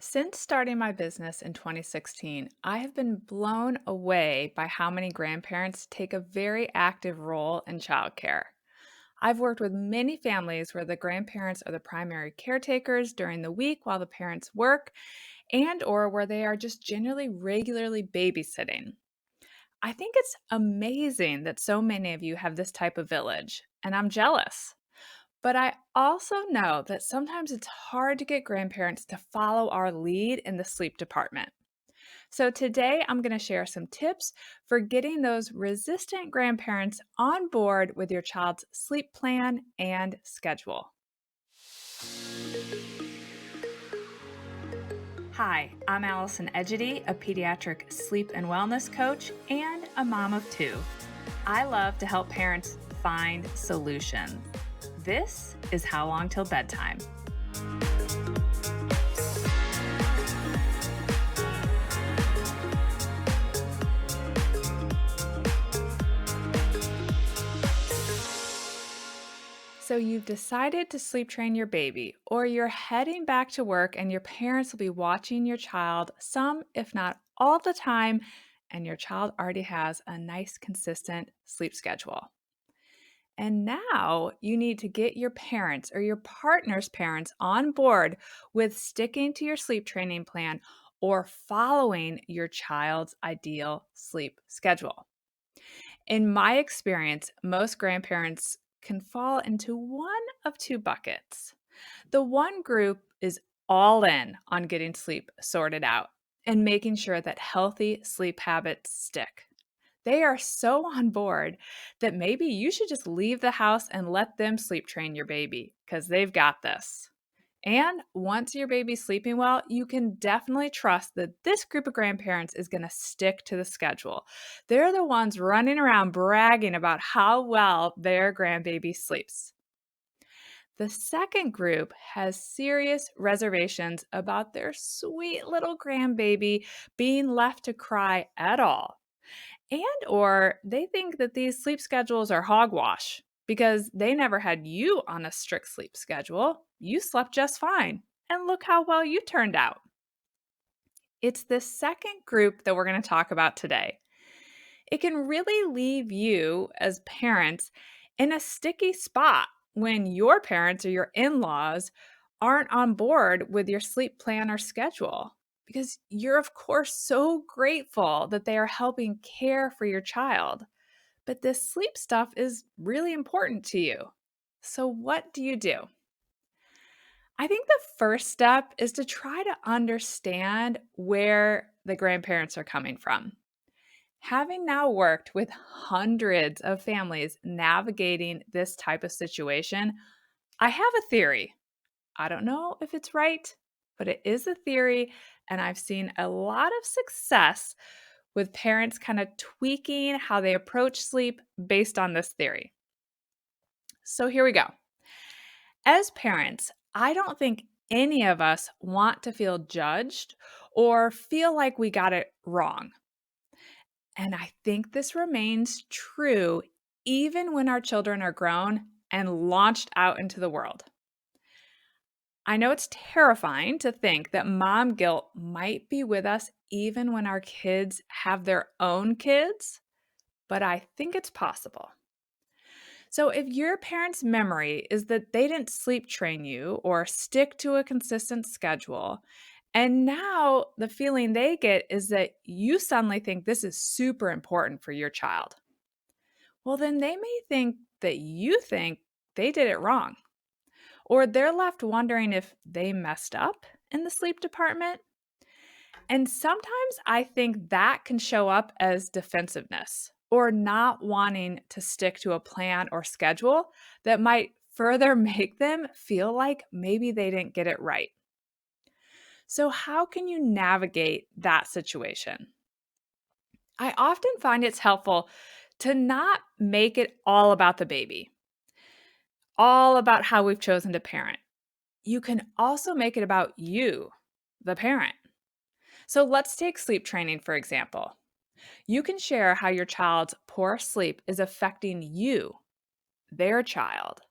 Since starting my business in 2016, I have been blown away by how many grandparents take a very active role in childcare. I've worked with many families where the grandparents are the primary caretakers during the week while the parents work and or where they are just generally regularly babysitting. I think it's amazing that so many of you have this type of village, and I'm jealous. But I also know that sometimes it's hard to get grandparents to follow our lead in the sleep department. So today I'm going to share some tips for getting those resistant grandparents on board with your child's sleep plan and schedule. Hi, I'm Allison Edgety, a pediatric sleep and wellness coach and a mom of two. I love to help parents find solutions. This is How Long Till Bedtime. So, you've decided to sleep train your baby, or you're heading back to work and your parents will be watching your child some, if not all the time, and your child already has a nice, consistent sleep schedule. And now you need to get your parents or your partner's parents on board with sticking to your sleep training plan or following your child's ideal sleep schedule. In my experience, most grandparents can fall into one of two buckets. The one group is all in on getting sleep sorted out and making sure that healthy sleep habits stick. They are so on board that maybe you should just leave the house and let them sleep train your baby because they've got this. And once your baby's sleeping well, you can definitely trust that this group of grandparents is going to stick to the schedule. They're the ones running around bragging about how well their grandbaby sleeps. The second group has serious reservations about their sweet little grandbaby being left to cry at all. And or they think that these sleep schedules are hogwash because they never had you on a strict sleep schedule. You slept just fine. And look how well you turned out. It's the second group that we're going to talk about today. It can really leave you as parents in a sticky spot when your parents or your in laws aren't on board with your sleep plan or schedule. Because you're, of course, so grateful that they are helping care for your child. But this sleep stuff is really important to you. So, what do you do? I think the first step is to try to understand where the grandparents are coming from. Having now worked with hundreds of families navigating this type of situation, I have a theory. I don't know if it's right, but it is a theory, and I've seen a lot of success with parents kind of tweaking how they approach sleep based on this theory. So here we go. As parents, I don't think any of us want to feel judged or feel like we got it wrong. And I think this remains true even when our children are grown and launched out into the world. I know it's terrifying to think that mom guilt might be with us even when our kids have their own kids, but I think it's possible. So, if your parents' memory is that they didn't sleep train you or stick to a consistent schedule, and now the feeling they get is that you suddenly think this is super important for your child, well, then they may think that you think they did it wrong, or they're left wondering if they messed up in the sleep department. And sometimes I think that can show up as defensiveness or not wanting to stick to a plan or schedule that might further make them feel like maybe they didn't get it right. So, how can you navigate that situation? I often find it's helpful to not make it all about the baby, all about how we've chosen to parent. You can also make it about you, the parent. So, let's take sleep training, for example. You can share how your child's poor sleep is affecting you, their child.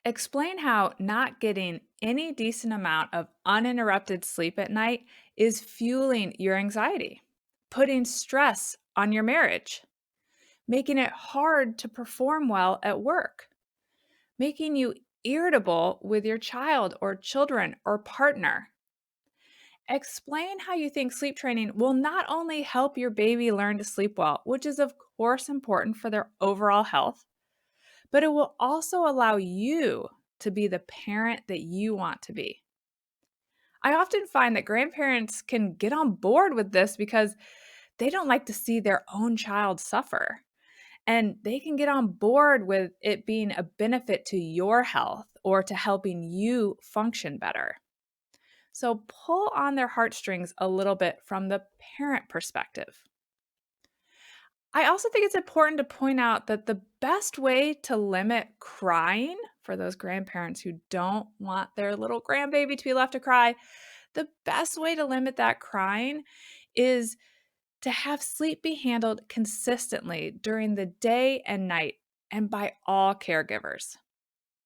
Explain how not getting any decent amount of uninterrupted sleep at night is fueling your anxiety, putting stress on your marriage, making it hard to perform well at work, making you irritable with your child or children or partner. Explain how you think sleep training will not only help your baby learn to sleep well, which is, of course, important for their overall health, but it will also allow you to be the parent that you want to be. I often find that grandparents can get on board with this because they don't like to see their own child suffer. And they can get on board with it being a benefit to your health or to helping you function better. So pull on their heartstrings a little bit from the parent perspective. I also think it's important to point out that the best way to limit crying for those grandparents who don't want their little grandbaby to be left to cry, the best way to limit that crying is to have sleep be handled consistently during the day and night and by all caregivers.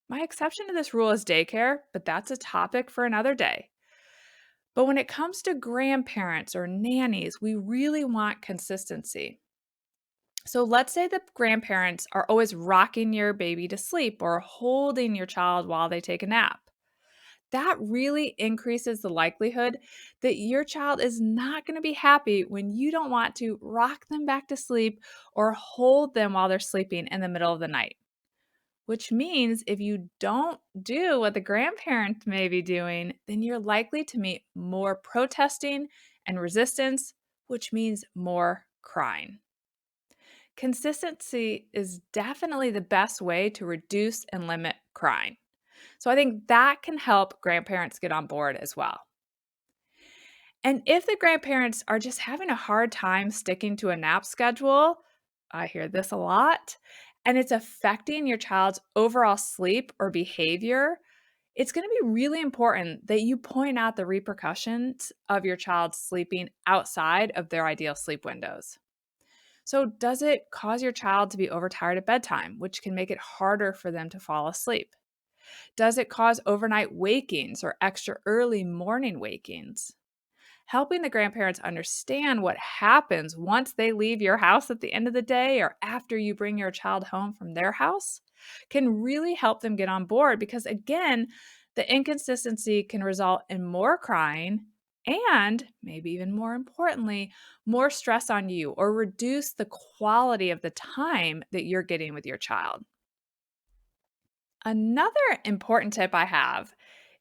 My exception to this rule is daycare, but that's a topic for another day. But when it comes to grandparents or nannies, we really want consistency. So let's say the grandparents are always rocking your baby to sleep or holding your child while they take a nap. That really increases the likelihood that your child is not going to be happy when you don't want to rock them back to sleep or hold them while they're sleeping in the middle of the night. Which means if you don't do what the grandparent may be doing, then you're likely to meet more protesting and resistance, which means more crying. Consistency is definitely the best way to reduce and limit crying. So I think that can help grandparents get on board as well. And if the grandparents are just having a hard time sticking to a nap schedule, I hear this a lot, and it's affecting your child's overall sleep or behavior, it's going to be really important that you point out the repercussions of your child sleeping outside of their ideal sleep windows. So, does it cause your child to be overtired at bedtime, which can make it harder for them to fall asleep? Does it cause overnight wakings or extra early morning wakings? Helping the grandparents understand what happens once they leave your house at the end of the day or after you bring your child home from their house can really help them get on board because, again, the inconsistency can result in more crying and, maybe even more importantly, more stress on you or reduce the quality of the time that you're getting with your child. Another important tip I have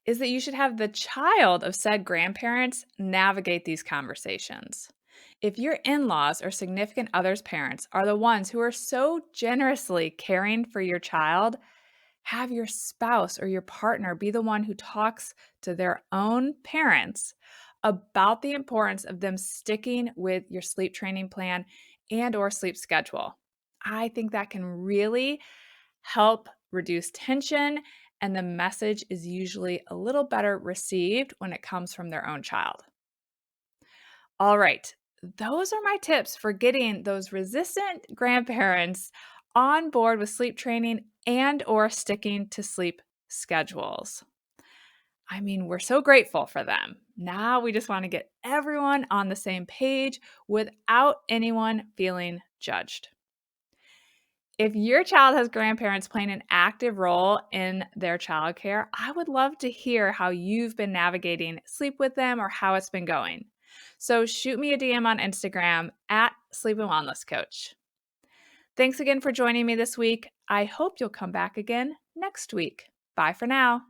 is that you should have the child of said grandparents navigate these conversations. If your in laws or significant others' parents are the ones who are so generously caring for your child, have your spouse or your partner be the one who talks to their own parents about the importance of them sticking with your sleep training plan and or sleep schedule. I think that can really help reduce tension, and the message is usually a little better received when it comes from their own child. All right, those are my tips for getting those resistant grandparents on board with sleep training and or sticking to sleep schedules. I mean, we're so grateful for them. Now we just want to get everyone on the same page without anyone feeling judged. If your child has grandparents playing an active role in their childcare, I would love to hear how you've been navigating sleep with them or how it's been going. So shoot me a DM on Instagram at Sleep and Wellness Coach. Thanks again for joining me this week. I hope you'll come back again next week. Bye for now.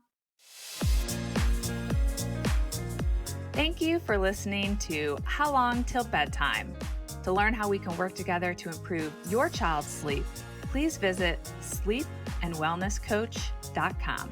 Thank you for listening to How Long Till Bedtime. To learn how we can work together to improve your child's sleep, please visit sleepandwellnesscoach.com.